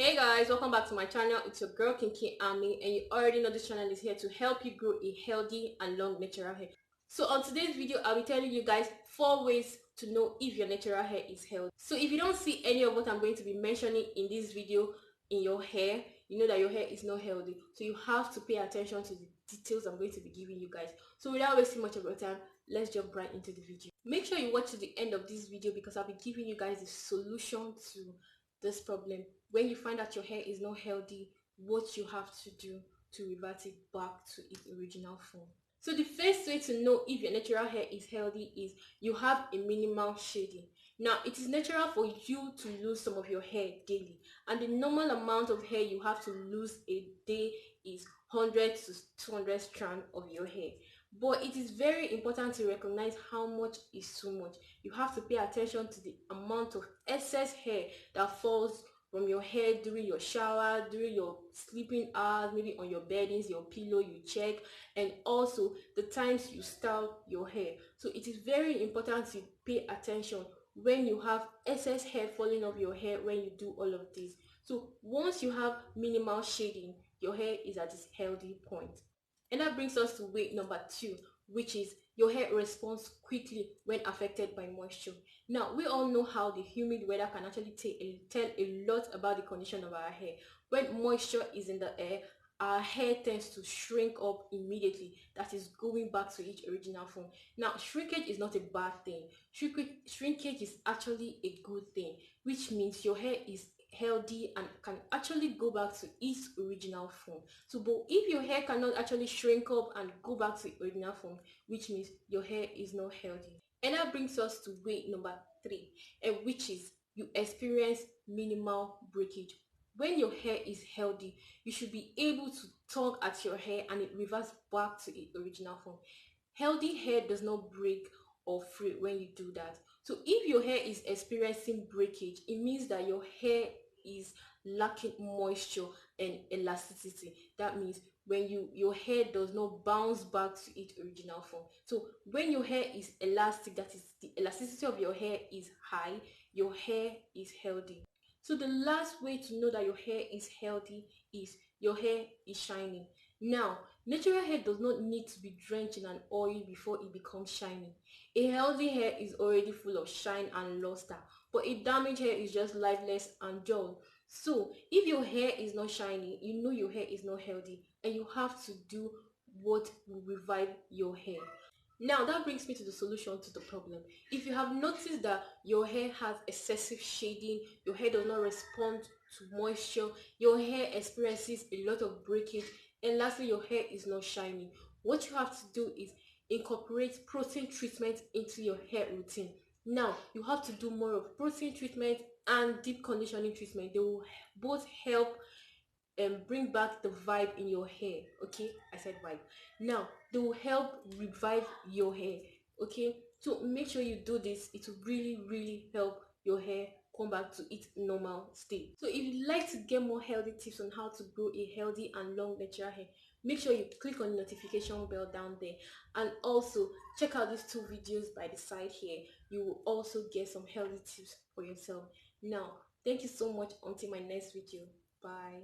Hey guys, welcome back to my channel. It's your girl kinkyamiee, and you already know this channel is here to help you grow a healthy and long natural hair. So on today's video, I'll be telling you guys 4 ways to know if your natural hair is healthy. So if you don't see any of what I'm going to be mentioning in this video in your hair, you know that your hair is not healthy. So you have to pay attention to the details I'm going to be giving you guys. So without wasting much of your time, let's jump right into the video. Make sure you watch to the end of this video because I'll be giving you guys the solution to this problem. When you find that your hair is not healthy, what you have to do to revert it back to its original form. So the first way to know if your natural hair is healthy is you have a minimal shedding. Now, it is natural for you to lose some of your hair daily, and the normal amount of hair you have to lose a day is 100 to 200 strands of your hair. But it is very important to recognize how much is too much. You have to pay attention to the amount of excess hair that falls from your hair during your shower, during your sleeping hours, maybe on your beddings, your pillow you check, and also the times you style your hair. So it is very important to pay attention when you have excess hair falling off your hair when you do all of this. So once you have minimal shading, your hair is at its healthy point. And that brings us to way number 2, which is your hair responds quickly when affected by moisture. Now, we all know how the humid weather can actually tell a lot about the condition of our hair. When moisture is in the air, our hair tends to shrink up immediately. That is going back to its original form. Now, shrinkage is not a bad thing. Shrinkage is actually a good thing, which means your hair is healthy and can actually go back to its original form. So but if your hair cannot actually shrink up and go back to its original form, which means your hair is not healthy. And that brings us to way number 3, which is you experience minimal breakage. When your hair is healthy, you should be able to tug at your hair and it reverts back to its original form. Healthy hair does not break or fray when you do that. So if your hair is experiencing breakage, it means that your hair is lacking moisture and elasticity. That means when your hair does not bounce back to its original form. So when your hair is elastic, that is the elasticity of your hair is high, your hair is healthy. So the last way to know that your hair is healthy is your hair is shiny. Now, natural hair does not need to be drenched in an oil before it becomes shiny. A healthy hair is already full of shine and luster, but a damaged hair is just lifeless and dull. So if your hair is not shiny, you know your hair is not healthy, and you have to do what will revive your hair. Now that brings me to the solution to the problem. If you have noticed that your hair has excessive shading, your hair does not respond to moisture, your hair experiences a lot of breakage, and lastly your hair is not shiny, what you have to do is incorporate protein treatment into your hair routine. Now you have to do more of protein treatment and deep conditioning treatment. They will both help bring back the vibe in your hair. Okay, I said vibe. Now they will help revive your hair. Okay, so make sure you do this. It will really help your hair come back to its normal state. So if you'd like to get more healthy tips on how to grow a healthy and long natural hair, make sure you click on the notification bell down there, and also check out these 2 videos by the side here. You will also get some healthy tips for yourself. Now thank you so much. Until my next video, bye.